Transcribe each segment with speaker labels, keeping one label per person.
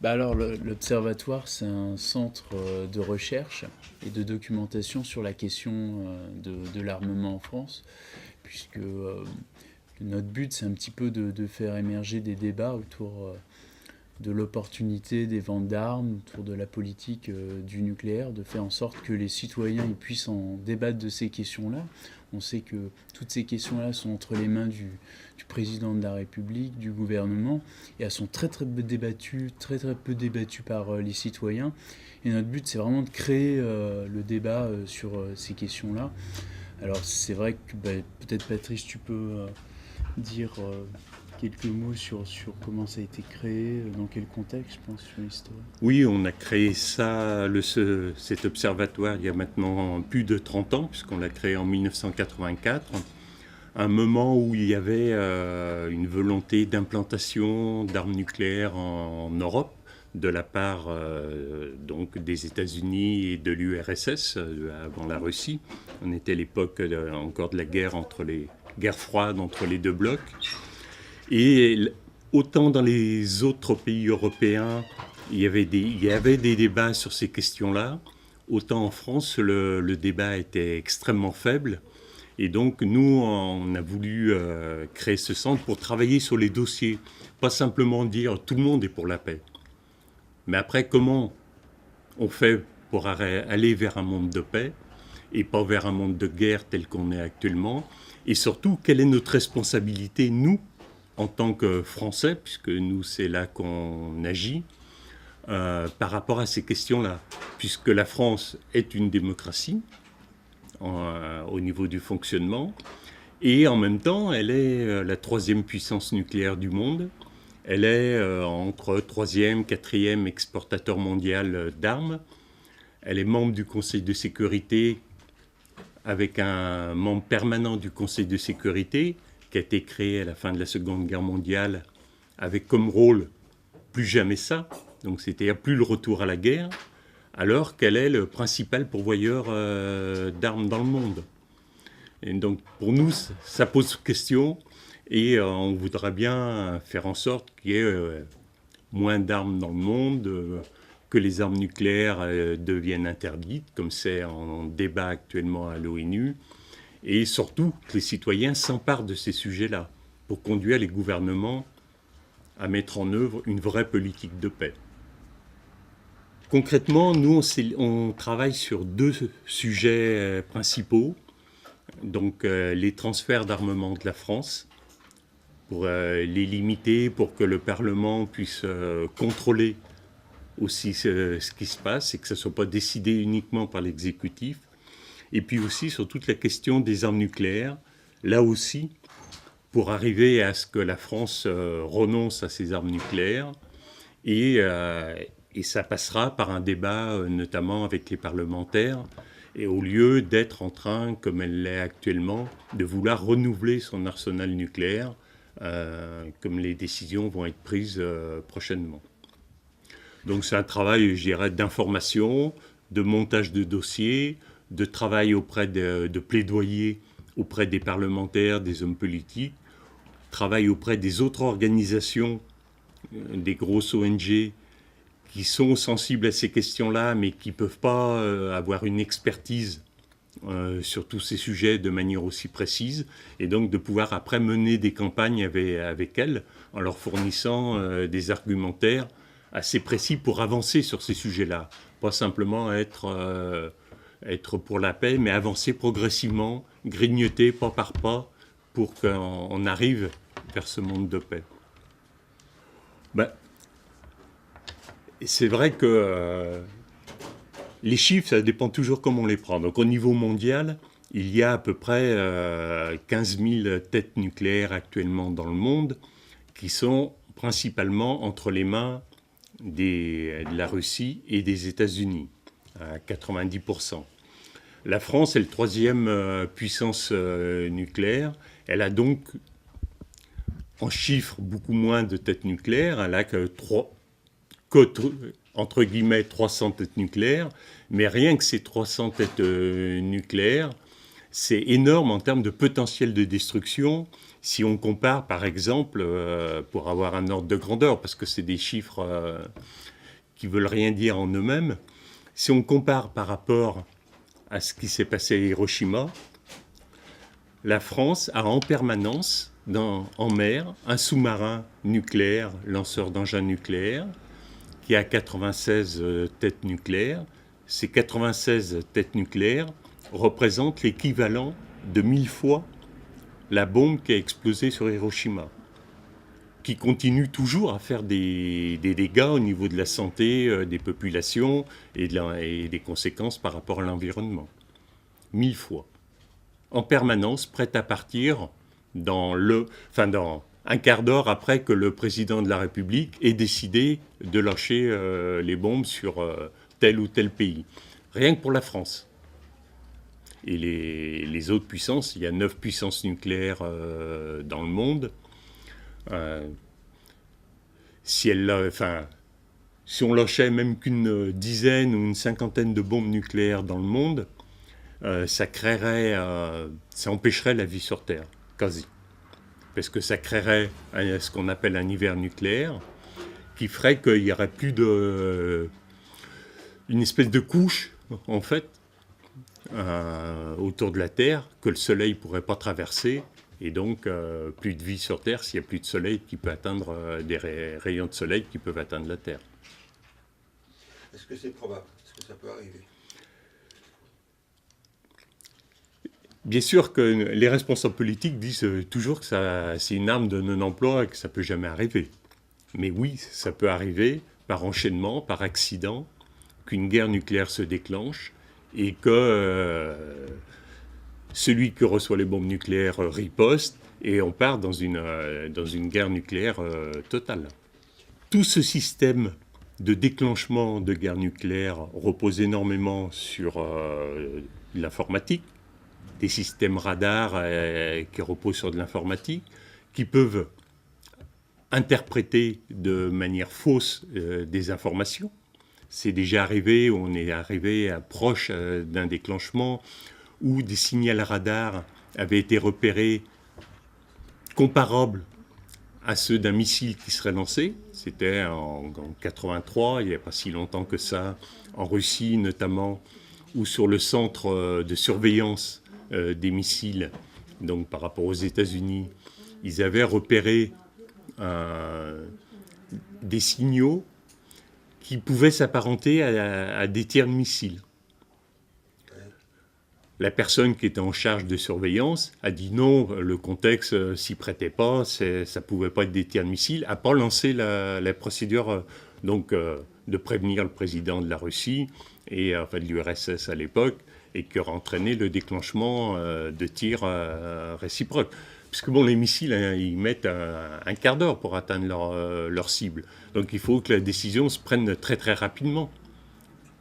Speaker 1: Alors, l'Observatoire, c'est un centre de recherche et de documentation sur la question de l'armement en France, puisque notre but, c'est un petit peu de faire émerger des débats autour de l'opportunité des ventes d'armes, autour de la politique du nucléaire, de faire en sorte que les citoyens ils puissent en débattre de ces questions-là. On sait que toutes ces questions-là sont entre les mains du président de la République, du gouvernement, et elles sont très très peu débattues par les citoyens. Et notre but, c'est vraiment de créer le débat sur ces questions-là. Alors c'est vrai que peut-être Patrice, tu peux dire quelques mots sur comment ça a été créé, dans quel contexte, je pense, sur l'histoire.
Speaker 2: Oui, on a créé cet observatoire il y a maintenant plus de 30 ans, puisqu'on l'a créé en 1984, un moment où il y avait une volonté d'implantation d'armes nucléaires en Europe, de la part donc des États-Unis et de l'URSS, avant la Russie. On était à l'époque encore de la guerre froide entre les deux blocs. Et autant dans les autres pays européens, il y avait des débats sur ces questions-là, autant en France, le débat était extrêmement faible. Et donc, nous, on a voulu créer ce centre pour travailler sur les dossiers. Pas simplement dire tout le monde est pour la paix. Mais après, comment on fait pour aller vers un monde de paix et pas vers un monde de guerre tel qu'on est actuellement? Et surtout, quelle est notre responsabilité, nous, en tant que Français, puisque nous, c'est là qu'on agit, par rapport à ces questions-là. Puisque la France est une démocratie au niveau du fonctionnement, et en même temps, elle est la troisième puissance nucléaire du monde. Elle est entre troisième, quatrième exportateur mondial d'armes. Elle est membre du Conseil de sécurité, avec un membre permanent du Conseil de sécurité, qui a été créé à la fin de la Seconde Guerre mondiale, avec comme rôle plus jamais ça, donc c'est-à-dire plus le retour à la guerre, alors qu'elle est le principal pourvoyeur d'armes dans le monde. Et donc pour nous, ça pose question, et on voudrait bien faire en sorte qu'il y ait moins d'armes dans le monde, que les armes nucléaires deviennent interdites, comme c'est en débat actuellement à l'ONU, et surtout que les citoyens s'emparent de ces sujets-là pour conduire les gouvernements à mettre en œuvre une vraie politique de paix. Concrètement, nous, on travaille sur deux sujets principaux. Donc, les transferts d'armement de la France, pour les limiter, pour que le Parlement puisse contrôler aussi ce qui se passe et que ce ne soit pas décidé uniquement par l'exécutif. Et puis aussi sur toute la question des armes nucléaires, là aussi, pour arriver à ce que la France renonce à ses armes nucléaires. Et ça passera par un débat, notamment avec les parlementaires, et au lieu d'être en train, comme elle l'est actuellement, de vouloir renouveler son arsenal nucléaire, comme les décisions vont être prises prochainement. Donc c'est un travail, je dirais, d'information, de montage de dossiers, de travail de plaidoyer auprès des parlementaires, des hommes politiques, travail auprès des autres organisations, des grosses ONG qui sont sensibles à ces questions-là, mais qui ne peuvent pas avoir une expertise sur tous ces sujets de manière aussi précise, et donc de pouvoir après mener des campagnes avec elles, en leur fournissant des argumentaires assez précis pour avancer sur ces sujets-là. Pas simplement être pour la paix, mais avancer progressivement, grignoter pas par pas, pour qu'on arrive vers ce monde de paix. C'est vrai que les chiffres, ça dépend toujours comment on les prend. Donc au niveau mondial, il y a à peu près 15 000 têtes nucléaires actuellement dans le monde, qui sont principalement entre les mains de la Russie et des États-Unis, à 90%. La France est la troisième puissance nucléaire. Elle a donc, en chiffres, beaucoup moins de têtes nucléaires. Elle a entre guillemets 300 têtes nucléaires. Mais rien que ces 300 têtes nucléaires, c'est énorme en termes de potentiel de destruction. Si on compare, par exemple, pour avoir un ordre de grandeur, parce que c'est des chiffres qui veulent rien dire en eux-mêmes. Si on compare par rapport à ce qui s'est passé à Hiroshima, la France a en permanence en mer un sous-marin nucléaire, lanceur d'engins nucléaires, qui a 96 têtes nucléaires. Ces 96 têtes nucléaires représentent l'équivalent de 1000 fois la bombe qui a explosé sur Hiroshima, qui continue toujours à faire des dégâts au niveau de la santé des populations et des conséquences par rapport à l'environnement. 1000 fois. En permanence, prête à partir dans un quart d'heure après que le président de la République ait décidé de lâcher les bombes sur tel ou tel pays. Rien que pour la France. Et les autres puissances, il y a 9 puissances nucléaires dans le monde. Si on lâchait même qu'une dizaine ou une cinquantaine de bombes nucléaires dans le monde, ça empêcherait la vie sur Terre, quasi. Parce que ça créerait ce qu'on appelle un hiver nucléaire, qui ferait qu'il y aurait plus une espèce de couche, en fait, autour de la Terre, que le Soleil ne pourrait pas traverser, et donc plus de vie sur Terre s'il n'y a plus de Soleil qui peut atteindre des rayons de Soleil qui peuvent atteindre la Terre.
Speaker 3: Est-ce que c'est probable? Est-ce que ça peut arriver?
Speaker 2: Bien sûr que les responsables politiques disent toujours que c'est une arme de non-emploi et que ça ne peut jamais arriver. Mais oui, ça peut arriver par enchaînement, par accident, qu'une guerre nucléaire se déclenche et que celui qui reçoit les bombes nucléaires riposte et on part dans une guerre nucléaire totale. Tout ce système de déclenchement de guerre nucléaire repose énormément sur l'informatique, des systèmes radars qui reposent sur de l'informatique, qui peuvent interpréter de manière fausse des informations. C'est déjà arrivé, on est arrivé proche d'un déclenchement où des signaux radars avaient été repérés comparables à ceux d'un missile qui serait lancé. C'était en 83, il n'y a pas si longtemps que ça, en Russie notamment, ou sur le centre de surveillance des missiles, donc par rapport aux États-Unis, ils avaient repéré des signaux qui pouvaient s'apparenter à des tirs de missiles. La personne qui était en charge de surveillance a dit non, le contexte s'y prêtait pas, ça ne pouvait pas être des tirs de missiles, n'a pas lancé la procédure de prévenir le président de la Russie et de l'URSS à l'époque, et qui aurait entraîné le déclenchement de tirs réciproques. Puisque les missiles, ils mettent un quart d'heure pour atteindre leur cible. Donc il faut que la décision se prenne très très rapidement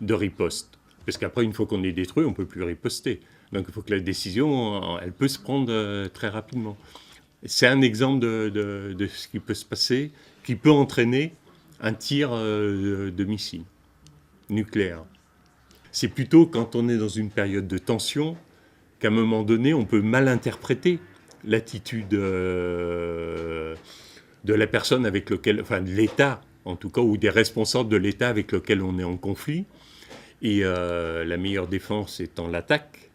Speaker 2: de riposte. Parce qu'après, une fois qu'on est détruit, on ne peut plus riposter. Donc il faut que la décision, elle peut se prendre très rapidement. C'est un exemple de ce qui peut se passer, qui peut entraîner un tir de missile nucléaire. C'est plutôt quand on est dans une période de tension qu'à un moment donné, on peut mal interpréter l'attitude de la personne avec laquelle, de l'État en tout cas, ou des responsables de l'État avec lequel on est en conflit. Et la meilleure défense étant l'attaque.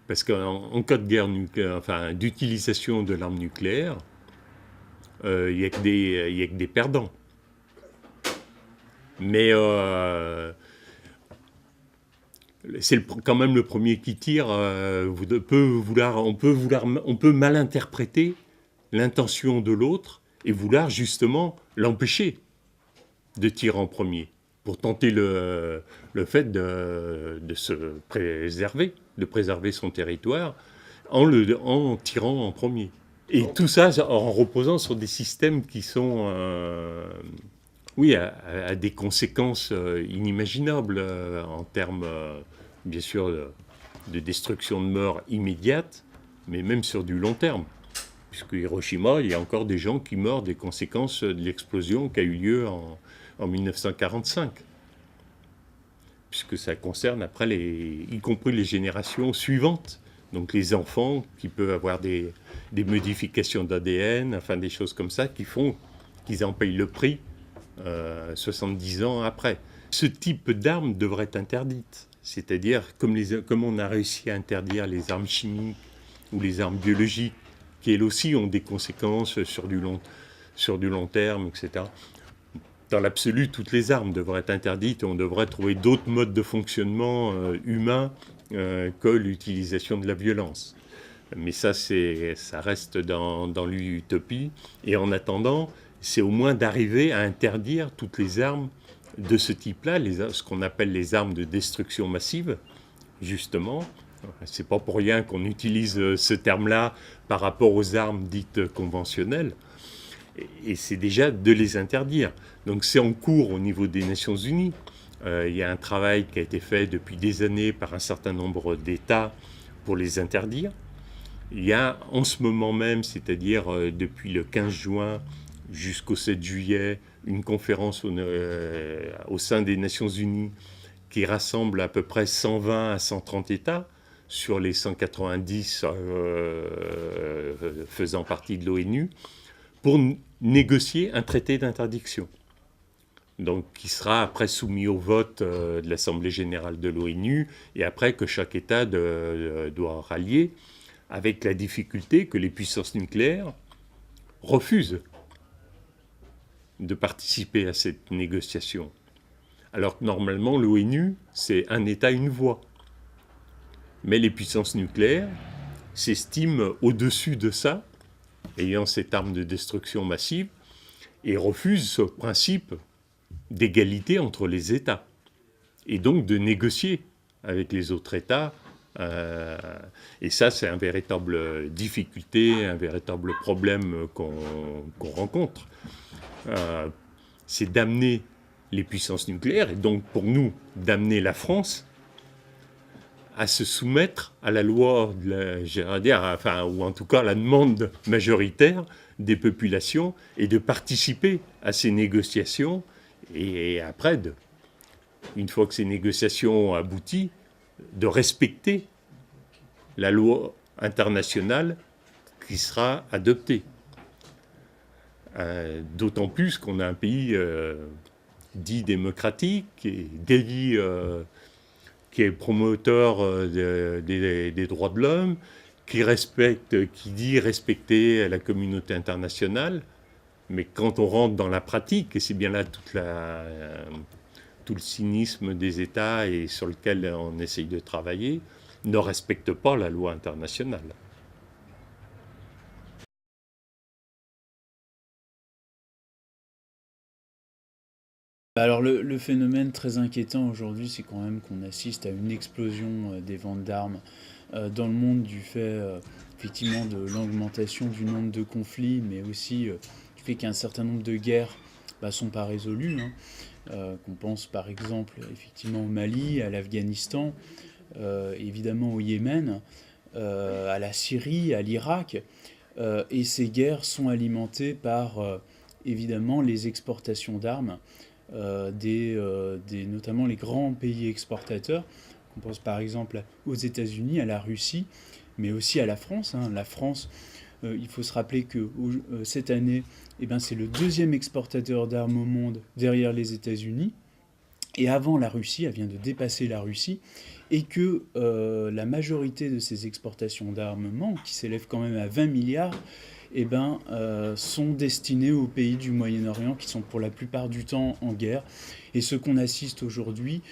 Speaker 2: Parce qu'en cas de guerre nucléaire, d'utilisation de l'arme nucléaire, il n'y a que des perdants. Mais c'est quand même le premier qui tire. On peut mal interpréter l'intention de l'autre et vouloir justement l'empêcher de tirer en premier pour tenter le fait de se préserver, de préserver son territoire en tirant en premier. Et tout ça en reposant sur des systèmes qui sont à des conséquences inimaginables en termes, bien sûr, de destruction de mort immédiate, mais même sur du long terme. Puisque Hiroshima, il y a encore des gens qui meurent des conséquences de l'explosion qui a eu lieu en 1945. Puisque ça concerne après, y compris les générations suivantes. Donc les enfants qui peuvent avoir des modifications d'ADN, des choses comme ça, qui font qu'ils en payent le prix 70 ans après. Ce type d'arme devrait être interdite. C'est-à-dire, comme on a réussi à interdire les armes chimiques ou les armes biologiques, qui elles aussi ont des conséquences sur du long terme, etc. Dans l'absolu, toutes les armes devraient être interdites et on devrait trouver d'autres modes de fonctionnement humains que l'utilisation de la violence. Mais ça reste dans l'utopie. Et en attendant, c'est au moins d'arriver à interdire toutes les armes de ce type-là, ce qu'on appelle les armes de destruction massive, justement. C'est pas pour rien qu'on utilise ce terme-là par rapport aux armes dites conventionnelles. Et c'est déjà de les interdire. Donc c'est en cours au niveau des Nations Unies. Il y a un travail qui a été fait depuis des années par un certain nombre d'États pour les interdire. Il y a en ce moment même, c'est-à-dire depuis le 15 juin jusqu'au 7 juillet, une conférence au sein des Nations Unies qui rassemble à peu près 120 à 130 États sur les 190 faisant partie de l'ONU, pour négocier un traité d'interdiction. Donc, qui sera après soumis au vote de l'Assemblée générale de l'ONU, et après que chaque État doit rallier, avec la difficulté que les puissances nucléaires refusent de participer à cette négociation. Alors que normalement, l'ONU, c'est un État, une voix. Mais les puissances nucléaires s'estiment au-dessus de ça, ayant cette arme de destruction massive, et refusent ce principe d'égalité entre les États, et donc de négocier avec les autres États. Et ça, c'est une véritable difficulté, un véritable problème qu'on rencontre. C'est d'amener les puissances nucléaires, et donc pour nous, d'amener la France à se soumettre à la loi, ou en tout cas à la demande majoritaire des populations, et de participer à ces négociations, et après, une fois que ces négociations ont abouti, de respecter la loi internationale qui sera adoptée. D'autant plus qu'on a un pays dit démocratique, qui est promoteur des droits de l'homme, qui dit respecter la communauté internationale. Mais quand on rentre dans la pratique, et c'est bien là tout le cynisme des États et sur lequel on essaye de travailler, ne respecte pas la loi internationale.
Speaker 1: Alors le phénomène très inquiétant aujourd'hui, c'est quand même qu'on assiste à une explosion des ventes d'armes dans le monde du fait effectivement de l'augmentation du nombre de conflits, mais aussi du fait qu'un certain nombre de guerres sont pas résolues. Qu'on pense par exemple effectivement au Mali, à l'Afghanistan, évidemment au Yémen, à la Syrie, à l'Irak. Et ces guerres sont alimentées par évidemment les exportations d'armes notamment les grands pays exportateurs. On pense par exemple aux États-Unis, à la Russie, mais aussi à la France. La France, il faut se rappeler que cette année, c'est le deuxième exportateur d'armes au monde derrière les États-Unis. Et avant la Russie, elle vient de dépasser la Russie, et que la majorité de ces exportations d'armement, qui s'élèvent quand même à 20 milliards, sont destinés aux pays du Moyen-Orient qui sont pour la plupart du temps en guerre. Et ce qu'on assiste aujourd'hui,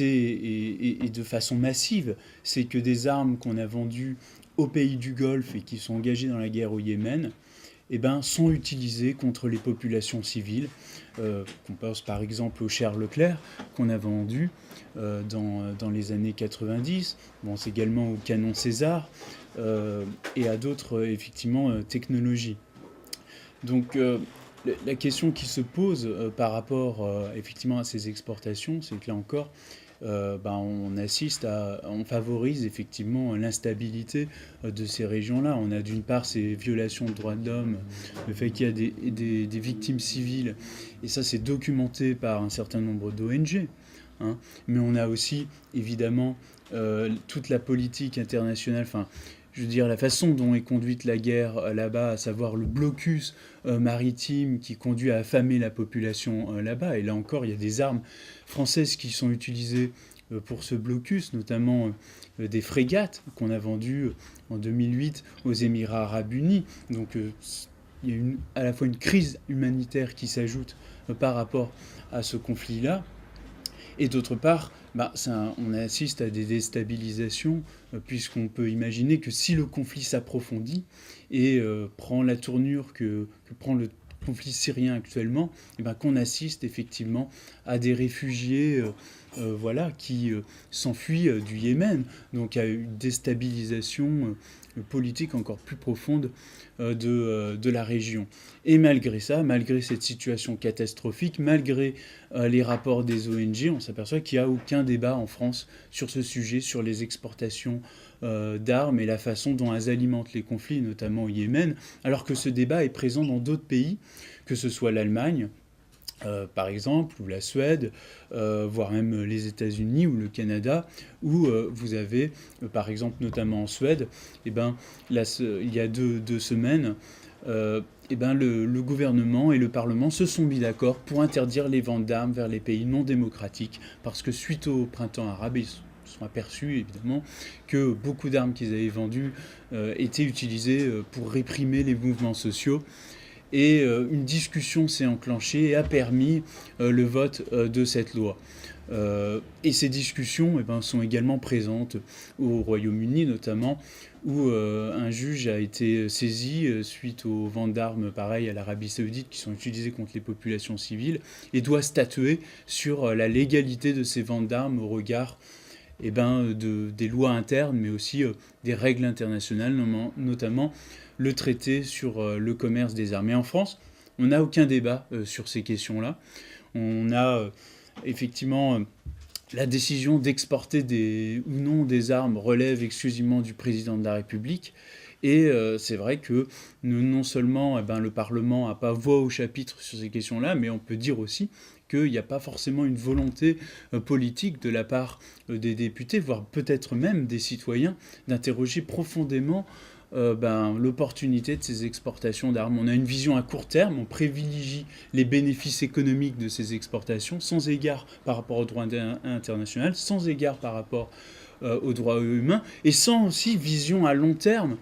Speaker 1: et de façon massive, c'est que des armes qu'on a vendues aux pays du Golfe et qui sont engagés dans la guerre au Yémen, sont utilisées contre les populations civiles. On pense par exemple au Charles Leclerc qu'on a vendu dans les années 90. On pense également au canon César et à d'autres effectivement technologies. Donc la question qui se pose par rapport effectivement à ces exportations, c'est que là encore, on favorise effectivement l'instabilité de ces régions-là. On a d'une part ces violations de droits de l'homme, le fait qu'il y a des victimes civiles, et ça c'est documenté par un certain nombre d'ONG. Mais on a aussi évidemment toute la politique internationale. je veux dire, la façon dont est conduite la guerre là-bas, à savoir le blocus maritime qui conduit à affamer la population là-bas. Et là encore, il y a des armes françaises qui sont utilisées pour ce blocus, notamment des frégates qu'on a vendues en 2008 aux Émirats arabes unis. Donc il y a à la fois une crise humanitaire qui s'ajoute par rapport à ce conflit-là, et d'autre part, on assiste à des déstabilisations, puisqu'on peut imaginer que si le conflit s'approfondit et prend la tournure que prend le conflit syrien actuellement, qu'on assiste effectivement à des réfugiés qui s'enfuient du Yémen, donc à une déstabilisation politique encore plus profonde de la région. Et malgré ça, malgré cette situation catastrophique, malgré les rapports des ONG, on s'aperçoit qu'il n'y a aucun débat en France sur ce sujet, sur les exportations d'armes et la façon dont elles alimentent les conflits, notamment au Yémen, alors que ce débat est présent dans d'autres pays, que ce soit l'Allemagne, par exemple, ou la Suède, voire même les États-Unis ou le Canada, où vous avez, par exemple, notamment en Suède, il y a deux semaines, le gouvernement et le Parlement se sont mis d'accord pour interdire les ventes d'armes vers les pays non démocratiques, parce que suite au printemps arabe, ils se sont aperçus, évidemment, que beaucoup d'armes qu'ils avaient vendues étaient utilisées pour réprimer les mouvements sociaux. Et une discussion s'est enclenchée et a permis le vote de cette loi. Et ces discussions sont également présentes au Royaume-Uni notamment, où un juge a été saisi suite aux ventes d'armes pareilles à l'Arabie Saoudite qui sont utilisées contre les populations civiles, et doit statuer sur la légalité de ces ventes d'armes au regard des lois internes, mais aussi des règles internationales, notamment le traité sur le commerce des armes. Et en France, on n'a aucun débat sur ces questions-là. On a effectivement la décision d'exporter ou non des armes relève exclusivement du président de la République. Et c'est vrai que non seulement le Parlement n'a pas voix au chapitre sur ces questions-là, mais on peut dire aussi qu'il n'y a pas forcément une volonté politique de la part des députés, voire peut-être même des citoyens, d'interroger profondément l'opportunité de ces exportations d'armes. On a une vision à court terme, on privilégie les bénéfices économiques de ces exportations, sans égard par rapport au droit international, sans égard par rapport aux droits humains, et sans aussi vision à long terme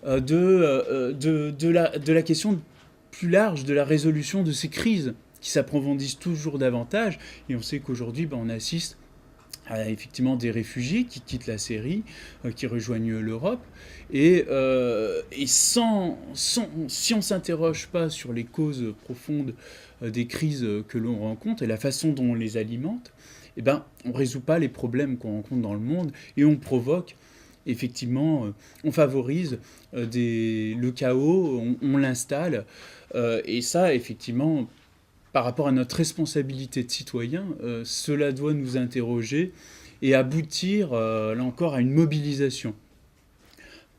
Speaker 1: de la question plus large de la résolution de ces crises qui s'approfondissent toujours davantage. Et on sait qu'aujourd'hui, on assiste à effectivement des réfugiés qui quittent la Syrie, qui rejoignent l'Europe. Et si on ne s'interroge pas sur les causes profondes des crises que l'on rencontre et la façon dont on les alimente, on ne résout pas les problèmes qu'on rencontre dans le monde, et on provoque, effectivement, on favorise le chaos, on l'installe. Et ça, effectivement, par rapport à notre responsabilité de citoyen, cela doit nous interroger et aboutir, là encore, à une mobilisation.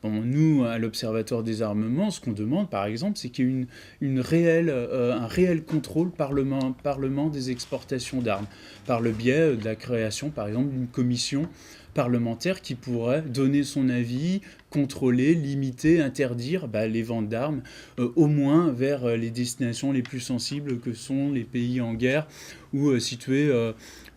Speaker 1: Nous, à l'Observatoire des armements, ce qu'on demande, par exemple, c'est qu'il y ait un réel contrôle parlement des exportations d'armes, par le biais de la création, par exemple, d'une commission parlementaire qui pourrait donner son avis, contrôler, limiter, interdire les ventes d'armes, au moins vers les destinations les plus sensibles que sont les pays en guerre ou situés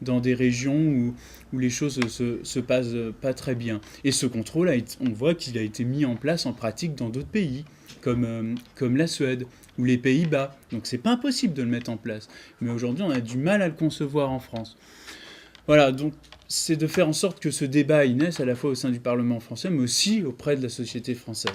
Speaker 1: dans des régions où les choses se passent pas très bien. Et ce contrôle, on voit qu'il a été mis en place en pratique dans d'autres pays, comme la Suède ou les Pays-Bas. Donc c'est pas impossible de le mettre en place. Mais aujourd'hui, on a du mal à le concevoir en France. Voilà, donc c'est de faire en sorte que ce débat naisse à la fois au sein du Parlement français, mais aussi auprès de la société française.